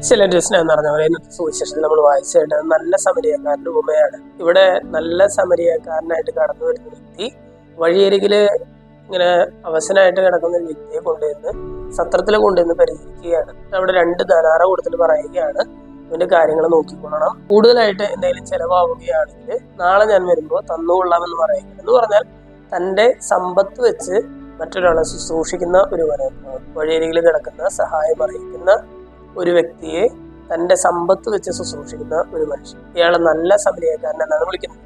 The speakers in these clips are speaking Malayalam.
ചില സ്നേഹം നിറഞ്ഞ പോലെ ഇന്നത്തെ സുവിശേഷത്തിൽ നമ്മൾ വായിച്ചായിട്ട് നല്ല സമരിയക്കാരന്റെ ഉപമയാണ്. ഇവിടെ നല്ല സമരിയക്കാരനായിട്ട് കടന്നു വരുന്ന വ്യക്തി വഴിയരികില് ഇങ്ങനെ അവശനായിട്ട് കിടക്കുന്ന ഒരു വ്യക്തിയെ കൊണ്ടുവന്ന് സത്രത്തിൽ കൊണ്ടുവന്ന് പരിചരിക്കുകയാണ്. അവിടെ 2 ധനാറ കൊടുത്തിട്ട് പറയുകയാണ്, ഇവന്റെ കാര്യങ്ങൾ നോക്കിക്കൊള്ളണം, കൂടുതലായിട്ട് എന്തെങ്കിലും ചെലവാവുകയാണെങ്കിൽ നാളെ ഞാൻ വരുമ്പോൾ തന്നുകൊള്ളാമെന്ന് പറയുക. എന്ന് പറഞ്ഞാൽ തന്റെ സമ്പത്ത് വെച്ച് മറ്റൊരാളെ ശുശ്രൂഷിക്കുന്ന ഒരു വഴിയരികിൽ കിടക്കുന്ന സഹായം അറിയിക്കുന്ന ഒരു വ്യക്തിയെ തന്റെ സമ്പത്ത് വെച്ച് ശുശ്രൂഷിക്കുന്ന ഒരു മനുഷ്യൻ, ഇയാളെ നല്ല സമരിയക്കാരൻ എന്നാണ് വിളിക്കുന്നത്.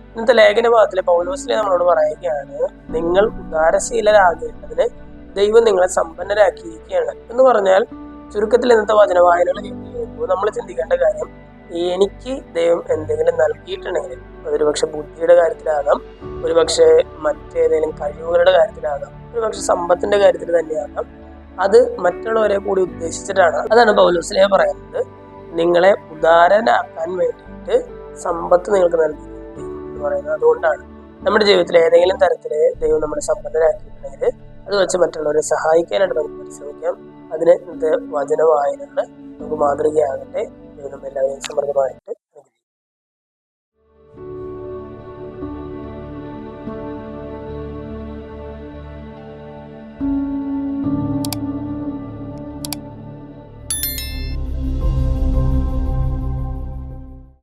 ഇന്നത്തെ ലേഖന ഭാഗത്തിലെ പൗലോസിനെ നമ്മളോട് പറയുകയാണ്, നിങ്ങൾ ഉദാരശീലരാകേണ്ടതിന് ദൈവം നിങ്ങളെ സമ്പന്നരാക്കിയിരിക്കുകയാണ് എന്ന് പറഞ്ഞാൽ, ചുരുക്കത്തിൽ ഇന്നത്തെ വചന വായനകൾ കേൾക്കുമ്പോൾ നമ്മൾ ചിന്തിക്കേണ്ട കാര്യം, എനിക്ക് ദൈവം എന്തെങ്കിലും നൽകിയിട്ടുണ്ടെങ്കിൽ അതൊരുപക്ഷെ ബുദ്ധിയുടെ കാര്യത്തിലാകാം, ഒരുപക്ഷെ മറ്റേതെങ്കിലും കഴിവുകളുടെ കാര്യത്തിലാകാം, ഒരുപക്ഷെ സമ്പത്തിന്റെ കാര്യത്തിൽ തന്നെയാകാം, അത് മറ്റുള്ളവരെ കൂടി ഉദ്ദേശിച്ചിട്ടാണ്. അതാണ് പൗലോസിനെ പറയുന്നത്, നിങ്ങളെ ഉദാരനാക്കാൻ വേണ്ടിയിട്ട് സമ്പത്ത് നിങ്ങൾക്ക് നൽകി എന്ന് പറയുന്നത്. അതുകൊണ്ടാണ് നമ്മുടെ ജീവിതത്തിൽ ഏതെങ്കിലും തരത്തില് ദൈവം നമ്മളെ സമ്പന്നരാക്കിയിട്ടുണ്ടെങ്കിൽ അത് വെച്ച് മറ്റുള്ളവരെ സഹായിക്കാനായിട്ട് നമുക്ക് പരിശ്രമിക്കാം. അതിന് ഇന്നത്തെ വചന വായനകൾ നമുക്ക് മാതൃകയാകട്ടെ. ദൈവം എല്ലാവരെയും സമൃദ്ധമായിട്ട്